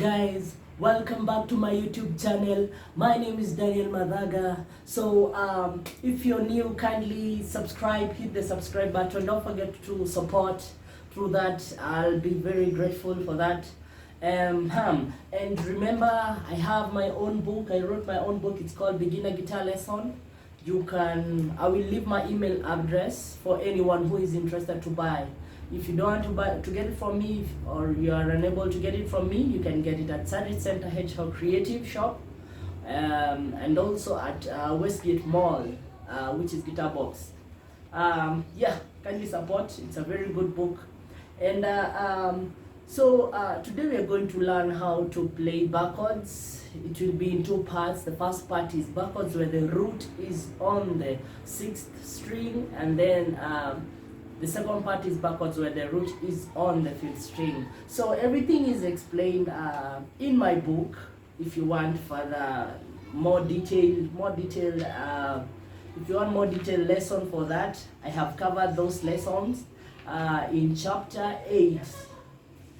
guys, welcome back to my YouTube channel. My name is Daniel Madhaga. So if you're new, kindly subscribe, hit the subscribe button. Don't forget to support through that. I'll be very grateful for that. And remember, I have my own book. I wrote my own book. It's called Beginner Guitar Lesson. I will leave my email address for anyone who is interested to buy. If you don't want to get it from me, or you are unable to get it from me, you can get it at Sarit Centre Hedgehog Creative Shop, and also at Westgate Mall, which is Guitar Box. Yeah, kindly support. It's a very good book. And today we are going to learn how to play Barre chords. It will be in two parts. The first part is Barre chords, where the root is on the 6th string, and then the second part is Barre chords, where the root is on the 5th string. So everything is explained in my book. If you want further more detailed, if you want more detailed lesson for that, I have covered those lessons in chapter 8.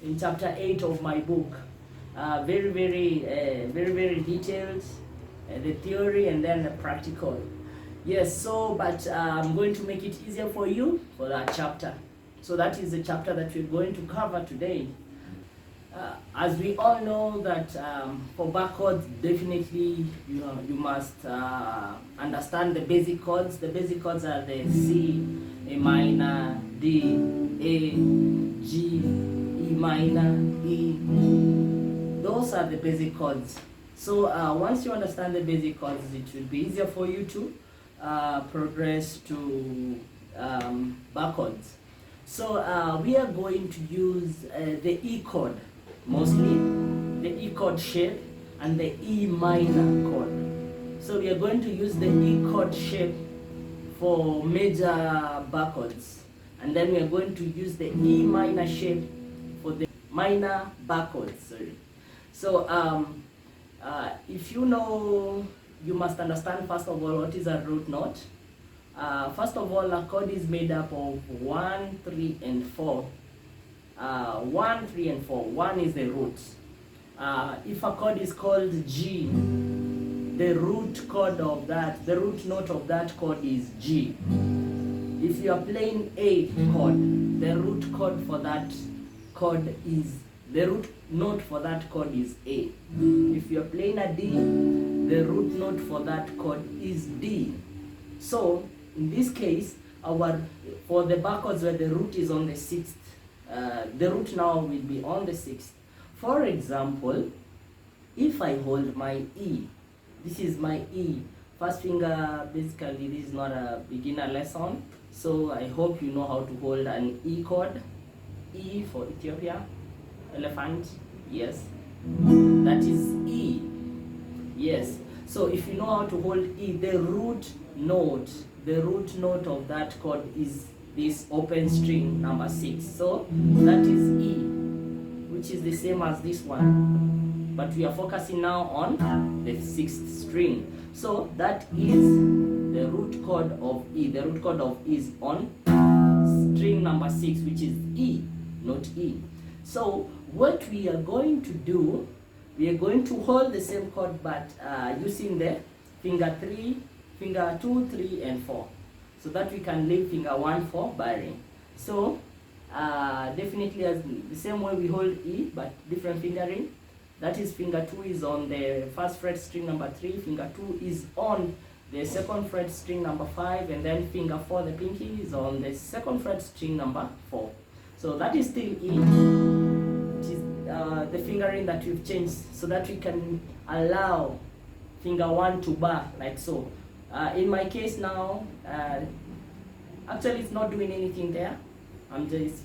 In chapter 8 of my book. Very detailed, the theory and then the practical. Yes, but I'm going to make it easier for you for that chapter. So that is the chapter that we're going to cover today. As we all know that for Barre chords, definitely you must understand the basic chords. The basic chords are the C, A minor, D, A, G, E minor, E. Those are the basic chords. So once you understand the basic chords, it will be easier for you to progress to Barre chords. So we are going to use the E chord, mostly the E chord shape and the E minor chord. So we are going to use the E chord shape for major Barre chords, and then we are going to use the E minor shape for the minor Barre chords. Sorry. So if you know, you must understand first of all what is a root note. First of all, a chord is made up of 1, 3, and 4. 1, 3, and 4. 1 is the root. If a chord is called G, the root note of that chord is G. If you are playing A chord, the root note for that chord is A. If you are playing a D, the root note for that chord is D. So in this case, for the Barre chords where the root is on the 6th, the root now will be on the 6th. For example, if I hold my E, this is my E. First finger, basically this is not a beginner lesson, so I hope you know how to hold an E chord. E for Ethiopia, elephant, yes, that is E. Yes, so if you know how to hold E, the root note of that chord is this open string number 6. So that is E, which is the same as this one, but we are focusing now on the 6th string. So that is the root chord of E. The root chord of E is on string number 6, which is E, not E. So what we are going to do, we are going to hold the same chord, but using the finger 2, 3, and 4, so that we can leave finger 1 for barring. So definitely as the same way we hold E, but different fingering. That is finger 2 is on the 1st fret string number 3, finger 2 is on the 2nd fret string number 5, and then finger 4, the pinky, is on the 2nd fret string number 4. So that is still E. It is the fingering that we've changed, so that we can allow finger 1 to bar, like so. In my case now, actually it's not doing anything there. It's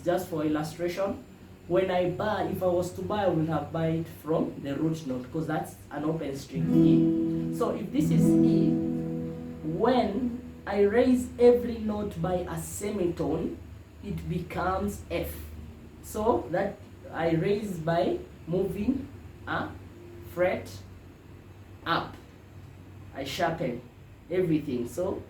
just for illustration. When I bar, if I was to bar, I would have barred from the root note, because that's an open string E. So if this is E, when I raise every note by a semitone, it becomes F. So that I raise by moving a fret up. I sharpen everything. So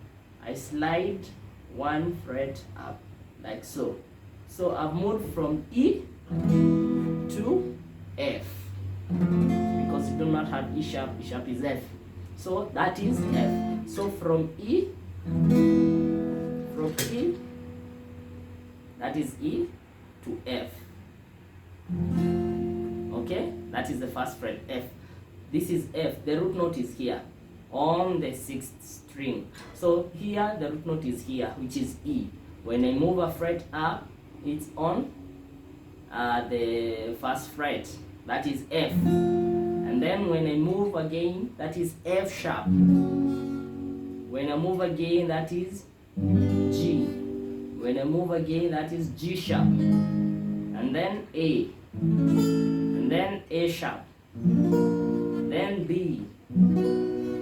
I slide 1 fret up, like so. So I've moved from E to F. do not have E sharp is F. So that is F. So from E, that is E to F. Okay, that is the first fret, F. This is F. The root note is here on the 6th string. So here the root note is here, which is E. When I move a fret up, it's on the first fret, that is F. And then when I move again, that is F sharp. When I move again, that is G. When I move again, that is G sharp. And then A. And then A sharp. Then B.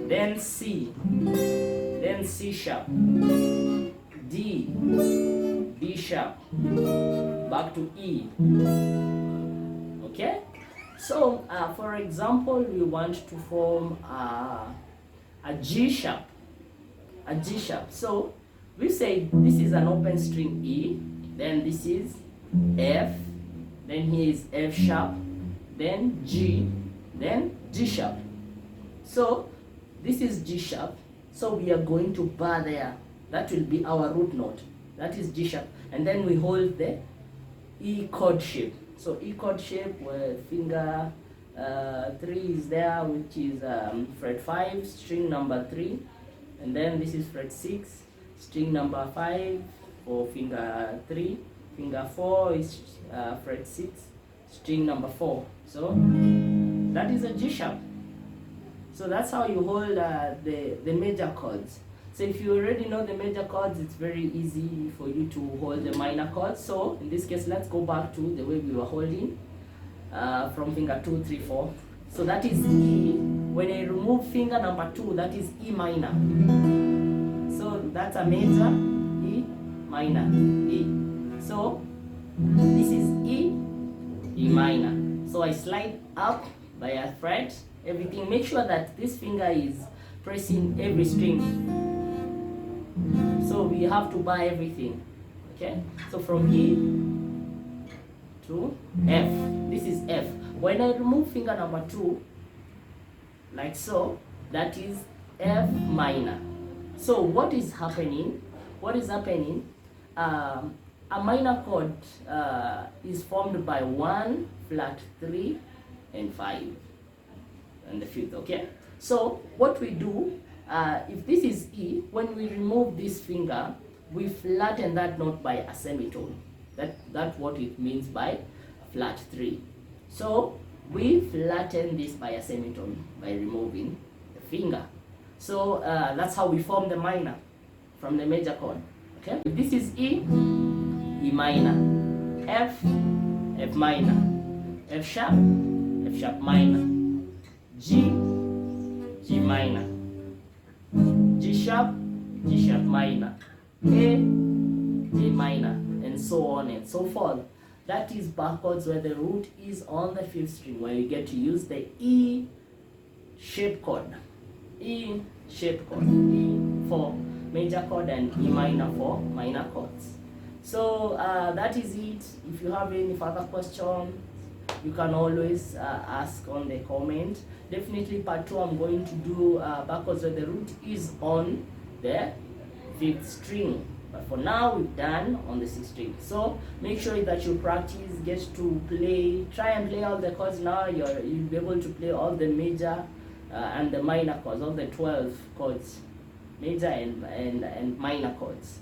Then C. Then C sharp. D. D sharp. Back to E. Okay? So, for example, we want to form a G sharp. A G sharp. So, we say this is an open string E, then this is F, then here is F sharp, then G, then G sharp. So, this is G sharp. So, we are going to bar there. That will be our root note. That is G sharp. And then we hold the E chord shape. So E chord shape where finger 3 is there, which is fret 5, string number 3. And then this is fret 6, string number 5 for finger 3. Finger 4 is fret 6, string number 4. So that is a G sharp. So that's how you hold the major chords. So if you already know the major chords, it's very easy for you to hold the minor chords. So in this case, let's go back to the way we were holding from finger 2, 3, 4. So that is E. When I remove finger number 2, that is E minor. So that's a major, E minor, E. So this is E, E minor. So I slide up by a fret, everything. Make sure that this finger is pressing every string. So we have to bar everything. Okay? So from E to F. This is F. When I remove finger number 2, like so, that is F minor. So what is happening? What is happening? A minor chord is formed by 1, flat 3, and 5, and the 5th. Okay? So what we do, if this is E, when we remove this finger, we flatten that note by a semitone. That's what it means by flat 3. So we flatten this by a semitone by removing the finger. So that's how we form the minor from the major chord. Okay? If this is E, E minor, F, F minor, F sharp minor, G, G minor, G sharp minor, A minor, and so on and so forth. That is bar chords where the root is on the 5th string, where you get to use the E shape chord. E shape chord. E for major chord and E minor for minor chords. So that is it. If you have any further questions, you can always ask on the comment. Definitely part 2, I'm going to do bar chords where the root is on the 5th string. But for now, we've done on the 6th string. So make sure that you practice, get to play, try and play all the chords now. You'll be able to play all the major and the minor chords, all the 12 chords, major and minor chords.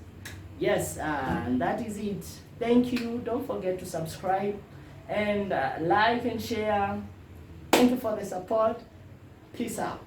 Yes, and that is it. Thank you. Don't forget to subscribe and like and share. Thank you for the support. Peace out.